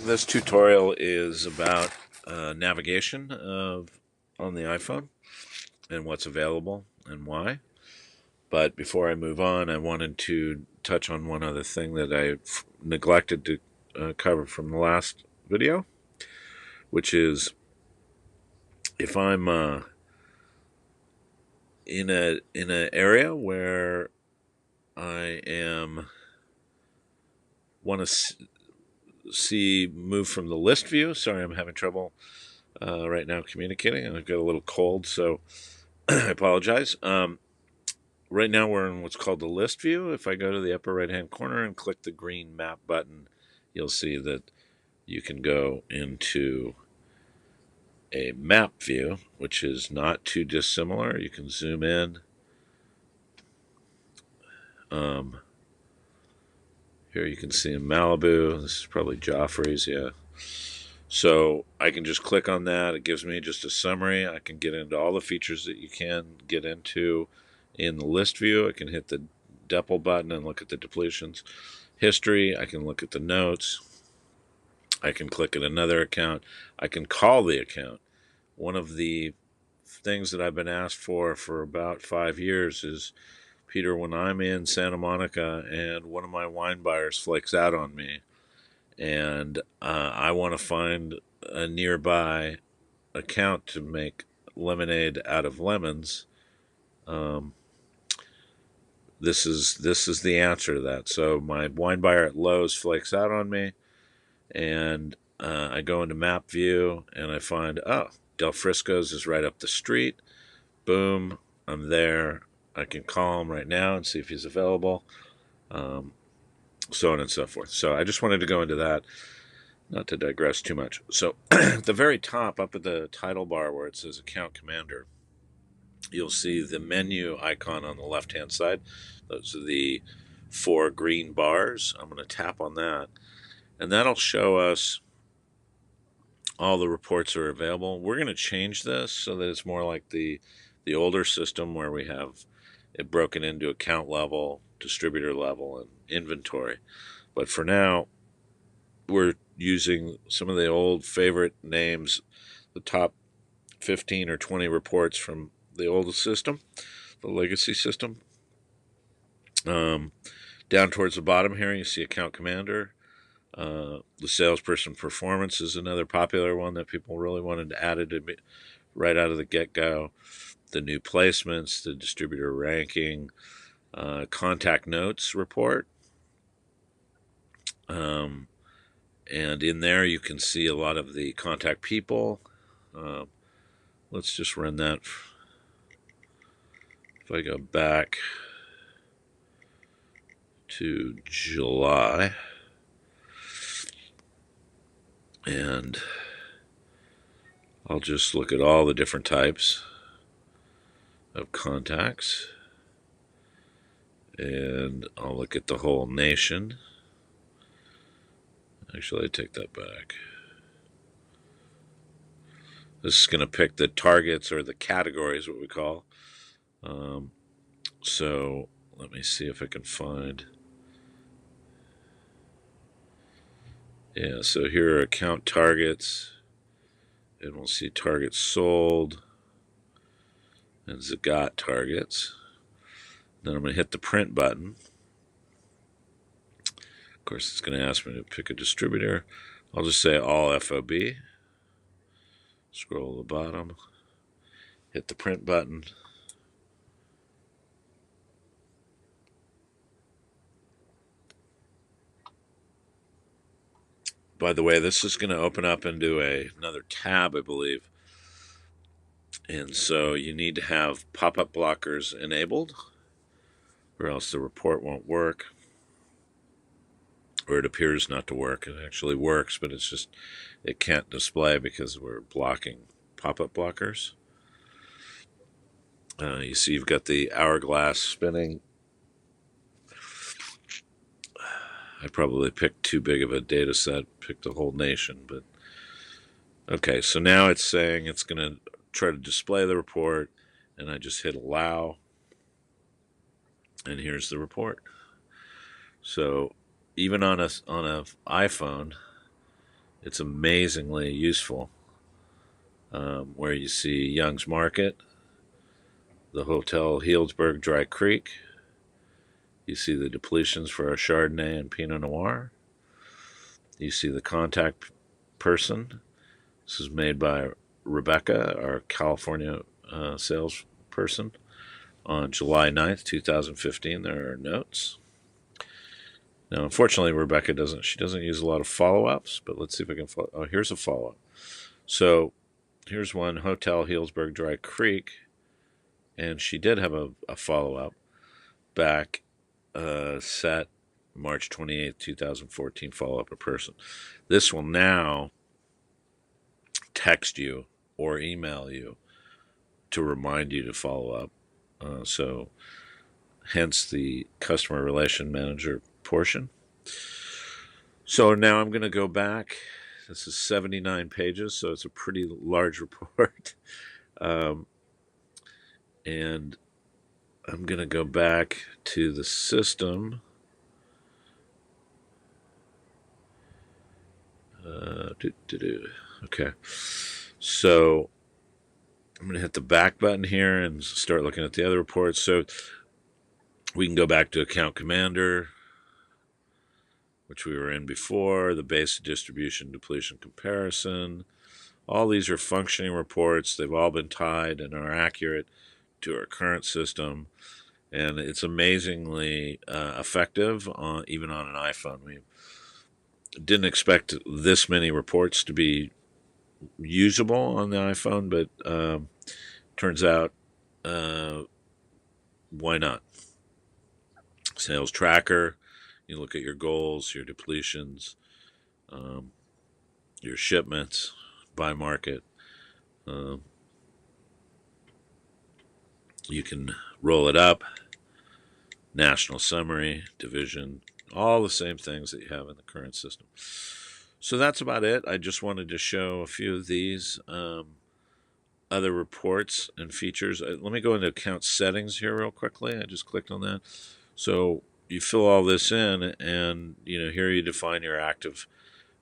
This tutorial is about navigation on the iPhone and what's available and why. But before I move on, I wanted to touch on one other thing that I neglected to cover from the last video, which is if I'm in an area where I want to see move from the list view. Sorry, I'm having trouble right now communicating. I've got a little cold, so I apologize. Right now we're in what's called the list view. If I go to the upper right hand corner and click the green map button, you'll see that you can go into a map view, which is not too dissimilar. You can zoom in. Here you can see in Malibu. This is probably Joffrey's, yeah. So I can just click on that. It gives me just a summary. I can get into all the features that you can get into in the list view. I can hit the DEPL button and look at the depletions. History, I can look at the notes. I can click at another account. I can call the account. One of the things that I've been asked for about 5 years is, Peter, when I'm in Santa Monica and one of my wine buyers flakes out on me and I want to find a nearby account to make lemonade out of lemons, this is the answer to that. So my wine buyer at Lowe's flakes out on me, and I go into map view and I find, oh, Del Frisco's is right up the street. Boom, I'm there. I can call him right now and see if he's available, so on and so forth. So I just wanted to go into that, not to digress too much. So at the very top, up at the title bar where it says Account Commander, you'll see the menu icon on the left-hand side. Those are the 4 green bars. I'm going to tap on that, and that'll show us all the reports are available. We're going to change this so that it's more like the older system where we have it broken into account level, distributor level, and inventory. But for now, we're using some of the old favorite names, the top 15 or 20 reports from the old system, the legacy system. Down towards the bottom here, you see Account Commander. The salesperson performance is another popular one that people really wanted to add it right out of the get-go. The new placements, the distributor ranking, contact notes report. And in there you can see a lot of the contact people. Let's just run that. If I go back to July, and I'll just look at all the different types of contacts, and I'll look at the whole nation. Actually, I take that back. This is going to pick the targets or the categories, what we call. So let me see if I can find. Yeah, so here are account targets, and we'll see targets sold and Zagat targets. Then I'm going to hit the print button. Of course, it's going to ask me to pick a distributor. I'll just say all FOB. Scroll to the bottom, hit the print button. By the way, this is going to open up into another tab, I believe. And so you need to have pop-up blockers enabled, or else the report won't work. Or it appears not to work. It actually works, but it's just, it can't display because we're blocking pop-up blockers. You see you've got the hourglass spinning. I probably picked too big of a data set, picked the whole nation, but okay, so now it's saying it's going to try to display the report, and I just hit allow, and here's the report. So even on a iPhone, It's amazingly useful. Where you see Young's Market, the Hotel Healdsburg Dry Creek. You see the depletions for our Chardonnay and Pinot Noir. You see the contact person. This is made by Rebecca, our California salesperson, on July 9th, 2015. There are notes. Now, unfortunately, Rebecca doesn't use a lot of follow-ups, but let's see if I can follow. Oh, here's a follow-up. So here's one, Hotel Healdsburg Dry Creek, and she did have a follow-up back set March 28th, 2014, follow-up a person. This will now text you or email you to remind you to follow up. So hence the customer relation manager portion. So now I'm going to go back. This is 79 pages, so it's a pretty large report. And I'm going to go back to the system. Okay. So I'm going to hit the back button here and start looking at the other reports. So we can go back to Account Commander, which we were in before, the base distribution depletion comparison. All these are functioning reports. They've all been tied and are accurate to our current system. And it's amazingly effective, even on an iPhone. We didn't expect this many reports to be usable on the iPhone, but turns out, why not? Sales tracker, you look at your goals, your depletions, your shipments by market. You can roll it up, national summary, division, all the same things that you have in the current system. So that's about it. I just wanted to show a few of these other reports and features. Let me go into account settings here real quickly. I just clicked on that. So you fill all this in, and here you define your active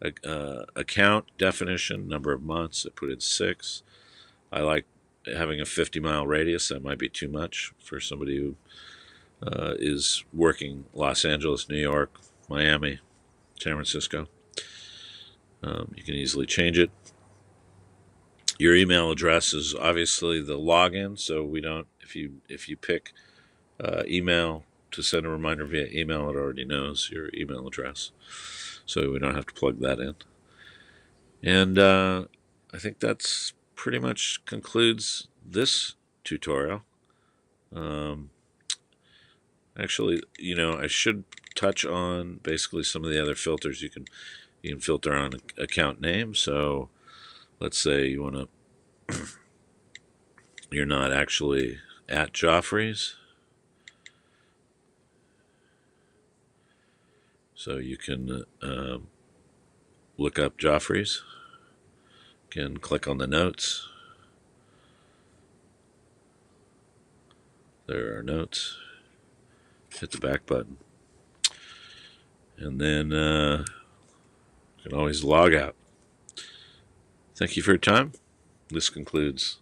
account definition, number of months. I put in 6. I like having a 50-mile radius. That might be too much for somebody who is working Los Angeles, New York, Miami, San Francisco. You can easily change it. Your email address is obviously the login, so we don't. If you pick email to send a reminder via email, it already knows your email address, so we don't have to plug that in. And I think that's pretty much concludes this tutorial. Actually, I should touch on basically some of the other filters. You can filter on account name. So let's say you want to, you're not actually at Joffrey's. So you can look up Joffrey's. Again, click on the notes. There are notes. Hit the back button. And then you can always log out. Thank you for your time. This concludes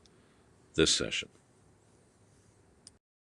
this session.